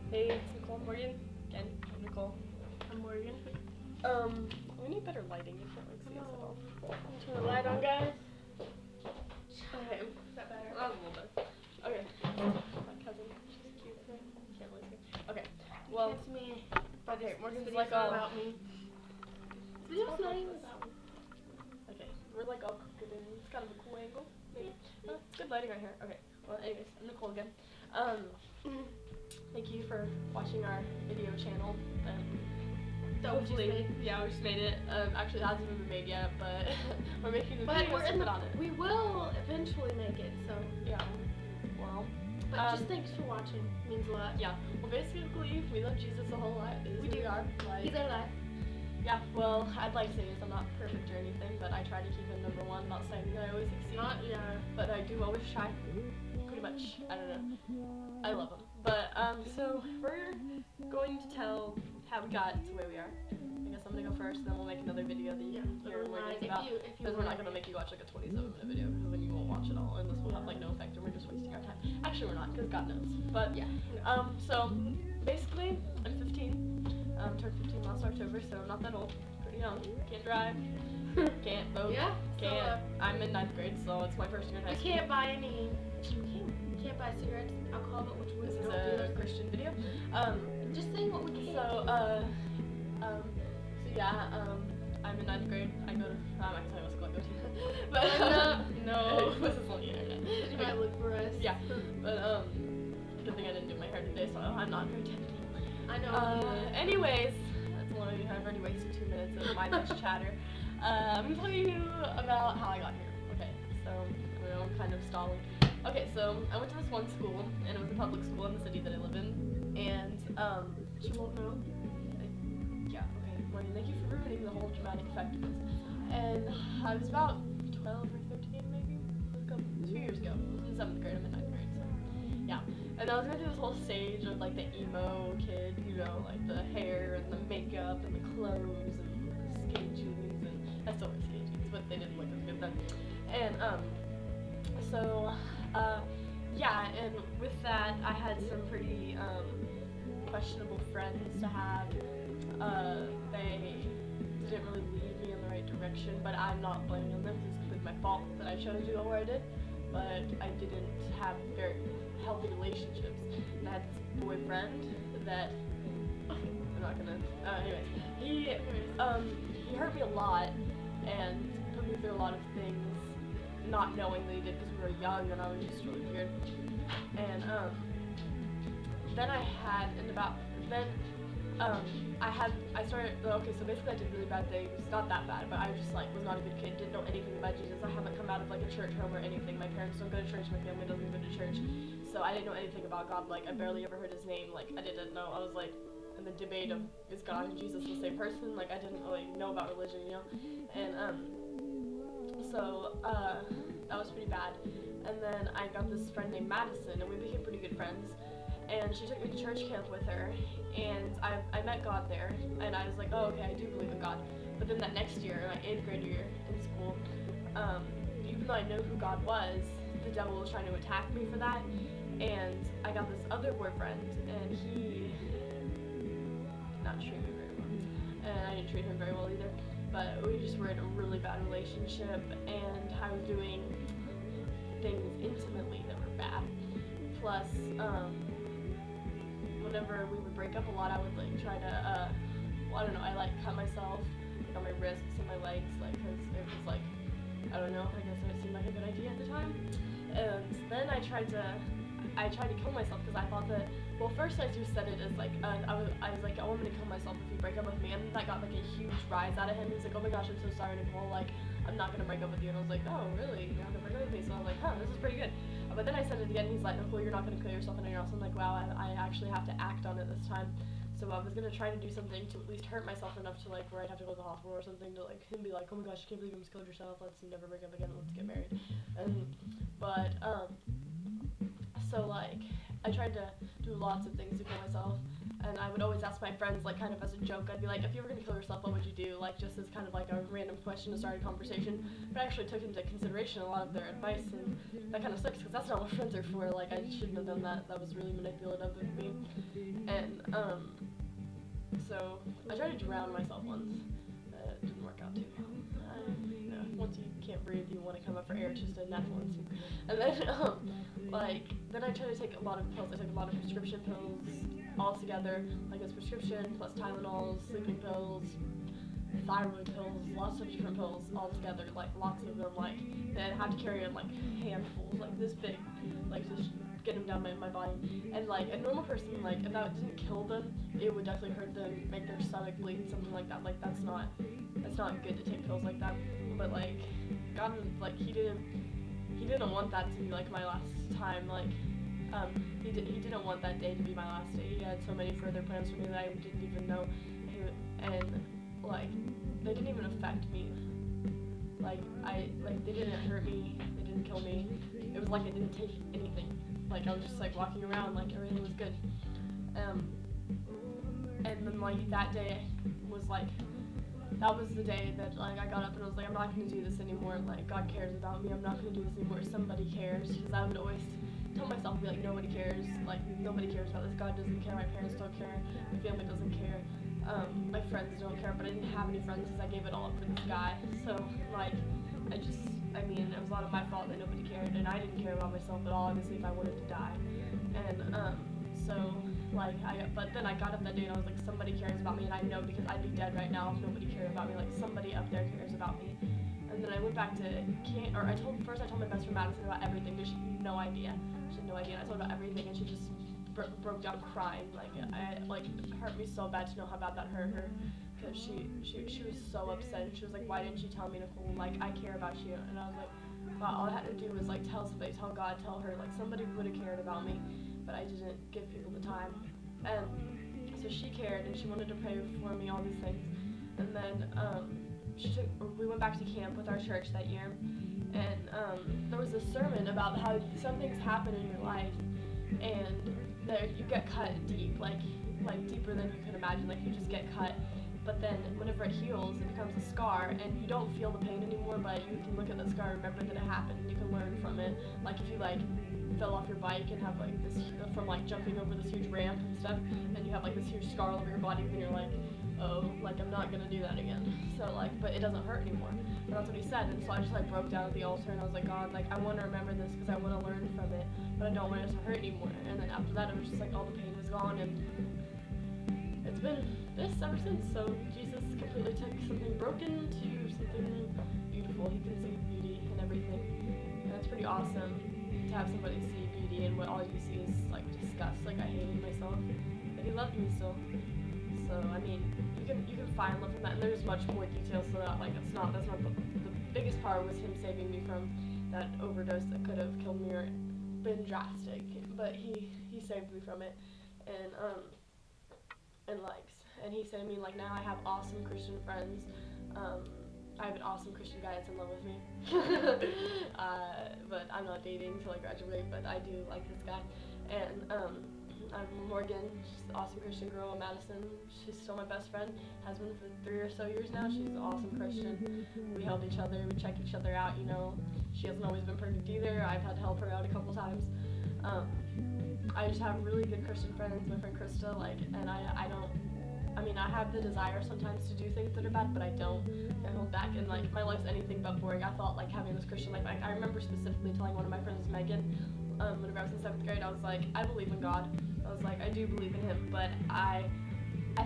Hey, it's Nicole Morgan. Again, I'm Nicole. I'm Morgan. We need better lighting. You can't like see us at all. Turn the light on, guys. Okay. Is that better? That was a little bit. Okay. My cousin. She's cute. Can't really see. Okay. Well, It's me. okay, Morgan's This like video's not all. about me. This video's not even about me. Okay, we're like all crooked and it's kind of a cool angle. Maybe. It's good lighting right here. Okay. Well, anyways, I'm Nicole again. Thank you for watching our video channel. That we just made. Yeah, we just made it. Actually, it hasn't even been made yet, but we're making the But video we're in the, on it. we will eventually make it, so. Yeah. Well. But just thanks for watching. Means a lot. Yeah. Well, basically, we love Jesus a whole lot. We do. Like, He's our life. yeah. Well, I'd like to say this. I'm not perfect or anything, but I try to keep him number one. Not saying that I always succeed. But I do always try. Pretty much. I don't know. I love him. But so we're going to tell how we got to where we are. I guess I'm gonna go first, then we'll make another video that you can hear what it's about. Because we're not gonna make you watch like a 27-minute video, because then you won't watch it all, and this will have like no effect, and we're just wasting our time. Actually, we're not, because God knows. But yeah. So basically, I'm 15. Turned 15 last October, so I'm not that old. Pretty young. Can't drive. Can't vote. Yeah. Can't. I'm in 9th grade, so it's my first year in high We school. can't buy any. We can't buy cigarettes, alcohol, but which we This is don't do. a Christian video. Just saying what we can. So yeah, I'm in 9th grade. I go to, I'm not gonna tell you what school I go to. But, no, this is on the internet. You might look for us. Yeah, but, good thing I didn't do my hair today, so I'm not very tempting. I know. Anyways, that's only, I've already wasted 2 minutes of my bitch chatter. I'm gonna tell you about how I got here. Okay, so, I'm kind of stalling. Okay, so, I went to this one school, and it was a public school in the city that I live in, and, She won't know. yeah, okay, Morgan, thank you for ruining the whole dramatic effect of this. And I was about 12 or 13, maybe, a few years ago. I was in 7th grade, I'm in 9th grade, so, yeah. And I was going through this whole stage of, like, the emo kid, you know, like, the hair and the makeup and the clothes and the skinny jeans, and I still wear skinny jeans, but they didn't look as good then. And, so, yeah, and with that, I had some pretty, questionable friends to have. They didn't really lead me in the right direction, but I'm not blaming them. It's completely my fault that I chose to go where I did, but I didn't have very healthy relationships. And I had this boyfriend that, I'm not gonna, anyways, he hurt me a lot and put me through a lot of things, not knowing that he did because we were young and I was just really weird. And, then I had, I started, okay, so basically I did really bad things, not that bad, but I was just like, was not a good kid, didn't know anything about Jesus. I haven't come out of like a church home or anything. My parents don't go to church, my family doesn't go to church, so I didn't know anything about God. Like, I barely ever heard his name. Like, I didn't know, I was like, in the debate of, is God and Jesus the same person? Like, I didn't really know about religion, you know? And, so, that was pretty bad. And then I got this friend named Madison, and we became pretty good friends. And she took me to church camp with her, and I met God there, and I was like, oh, okay, I do believe in God. But then that next year, my 8th grade year in school, even though I know who God was, the devil was trying to attack me for that, and I got this other boyfriend, and he did not treat me very well, and I didn't treat him very well either, but we just were in a really bad relationship, and I was doing things intimately that were bad. Plus, whenever we would break up a lot, I would like try to, well, I don't know, I like cut myself, like on my wrists and my legs, like, cause it was like, I don't know, I guess it seemed like a good idea at the time. And then I tried to kill myself because I thought that, well, first I just said it as like, I was like, oh, I'm gonna kill myself if you break up with me, and that got like a huge rise out of him. He was like, oh my gosh, I'm so sorry, Nicole, like, I'm not gonna break up with you. And I was like, oh, really? You're not gonna break up with me? So I was like, huh, this is pretty good. But then I said it again, he's like, Nicole, you're not gonna kill yourself anything else. I'm like, wow, I actually have to act on it this time. So I was gonna try to do something to at least hurt myself enough to like where I'd have to go to the hospital or something to like him be like, oh my gosh, I can't believe you almost killed yourself. Let's never break up again. Let's get married. So like I tried to do lots of things to kill myself. And I would always ask my friends, like, kind of as a joke, I'd be like, if you were going to kill yourself, what would you do? Like, just as kind of like a random question to start a conversation. But I actually took into consideration a lot of their advice, and that kind of sucks, because that's not what friends are for. Like, I shouldn't have done that. That was really manipulative of me. And, so I tried to drown myself once. It didn't work out too well. Once you can't breathe, you want to come up for air. It's just a natural instinct. And then, then I tried to take a lot of pills. I took a lot of prescription pills all together, like it's prescription plus Tylenols, sleeping pills, thyroid pills, lots of different pills all together, like lots of them. Like that I had to carry in like handfuls, like this big, like just get them down my body. And like a normal person, like if that didn't kill them, it would definitely hurt them, make their stomach bleed, something like that. Like that's not good to take pills like that. But like God, like he didn't want that to be like my last time. Like he didn't want that day to be my last day. He had so many further plans for me that I didn't even know. And like they didn't even affect me. Like they didn't hurt me. They didn't kill me. It was like I didn't take anything. Like I was just like walking around like everything was good. And then like that day was like, that was the day that like I got up and I was like, I'm not gonna do this anymore. Like God cares about me. I'm not gonna do this anymore. Somebody cares. Because I would always tell myself, be like, nobody cares. Like nobody cares about this. God doesn't care. My parents don't care. My family doesn't care. My friends don't care. But I didn't have any friends because I gave it all up for this guy. So like I mean, it was a lot of my fault that nobody cared, and I didn't care about myself at all, obviously, if I wanted to die. And so like but then I got up that day and I was like, somebody cares about me, and I know because I'd be dead right now if nobody cared about me. Like somebody up there cares about me. And then I went back to I told my best friend Madison about everything, because she had no idea. She had no idea. And I told her about everything, and she just broke down crying. Like it hurt me so bad to know how bad that hurt her, because she was so upset. And she was like, why didn't you tell me, Nicole? Like I care about you. And I was like, wow, all I had to do was like tell somebody, tell God, tell her. Like somebody would have cared about me, but I didn't give people the time. And so she cared, and she wanted to pray for me, all these things. And then we went back to camp with our church that year, and there was a sermon about how some things happen in your life, and you get cut deep, like deeper than you could imagine. Like you just get cut, but then whenever it heals, it becomes a scar, and you don't feel the pain anymore, but you can look at the scar, remember that it happened, and you can learn from it. Like if you like fell off your bike and have like this from like jumping over this huge ramp and stuff, and you have like this huge scar all over your body, and you're like, oh, like I'm not gonna do that again. So like, but it doesn't hurt anymore. And that's what he said. And so I just like broke down at the altar, and I was like, God, like I want to remember this because I want to learn from it, but I don't want it to hurt anymore. And then after that, it was just like all the pain was gone, and it's been this ever since. So Jesus completely took something broken to something beautiful. He can see beauty in everything, and it's pretty awesome to have somebody see beauty in what all you see is like disgust. Like I hated myself, but he loved me still. So I mean, you can find love from that, and there's much more details to that. Like that's not the biggest part was him saving me from that overdose that could have killed me or been drastic, but he saved me from it. And and he said to me, like, now I have awesome Christian friends. I have an awesome Christian guy that's in love with me. But I'm not dating until I graduate, but I do like this guy. And I'm Morgan, she's an awesome Christian girl. Madison, she's still my best friend, has been for 3 or so years now. She's an awesome Christian. We help each other, we check each other out, you know. She hasn't always been perfect either. I've had to help her out a couple times. I just have really good Christian friends, my friend Krista, like, and I have the desire sometimes to do things that are bad, but I don't. I hold back, and like, my life's anything but boring. I thought like having this Christian life, I remember specifically telling one of my friends, Megan, whenever I was in 7th grade, I was like, I believe in God. I was like, I do believe in him, but I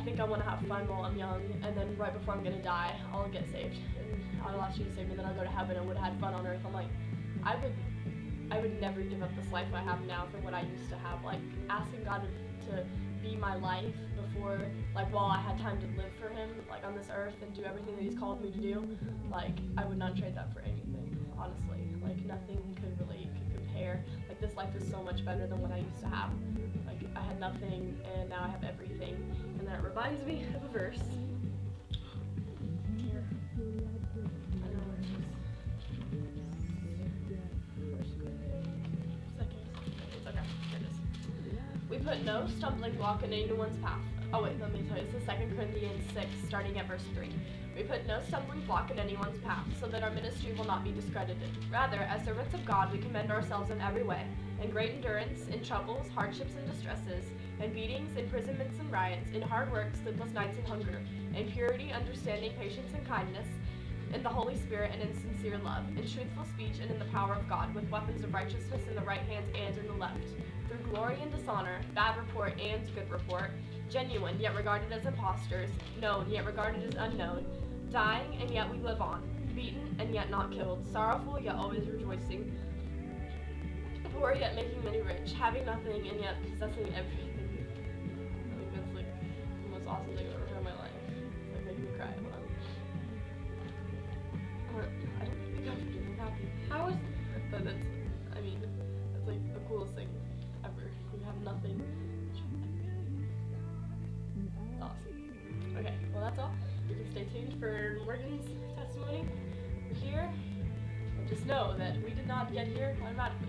think I want to have fun while I'm young, and then right before I'm gonna die, I'll get saved, and I'll ask you to save me, then I'll go to heaven and would have had fun on earth. I'm like, I would never give up this life I have now for what I used to have. Like, asking God to be my life before, like, while I had time to live for him, like, on this earth and do everything that he's called me to do, like, I would not trade that for anything, honestly. Like, nothing could compare. Like, this life is so much better than what I used to have. Like, I had nothing, and now I have everything. And that reminds me of a verse. Here. I don't know where it is. It's okay. Here it is. We put no stumbling block in anyone's path. Oh wait, let me tell you, this is 2 Corinthians 6, starting at verse 3. We put no stumbling block in anyone's path, so that our ministry will not be discredited. Rather, as servants of God, we commend ourselves in every way, in great endurance, in troubles, hardships, and distresses, in beatings, imprisonments, and riots, in hard work, sleepless nights, and hunger, in purity, understanding, patience, and kindness, in the Holy Spirit, and in sincere love, in truthful speech, and in the power of God, with weapons of righteousness in the right hand and in the left, through glory and dishonor, bad report and good report, genuine, yet regarded as impostors, known, yet regarded as unknown, dying, and yet we live on, beaten, and yet not killed, sorrowful, yet always rejoicing, poor, yet making many rich, having nothing, and yet possessing everything. I think that's like the most awesome thing I've ever heard in my life. It's like making me cry when I don't think I'm happy. How was But that's like the coolest thing ever. You have nothing. It's awesome. Okay, well that's all. You can stay tuned for Morgan's testimony here. But just know that we did not get here automatically.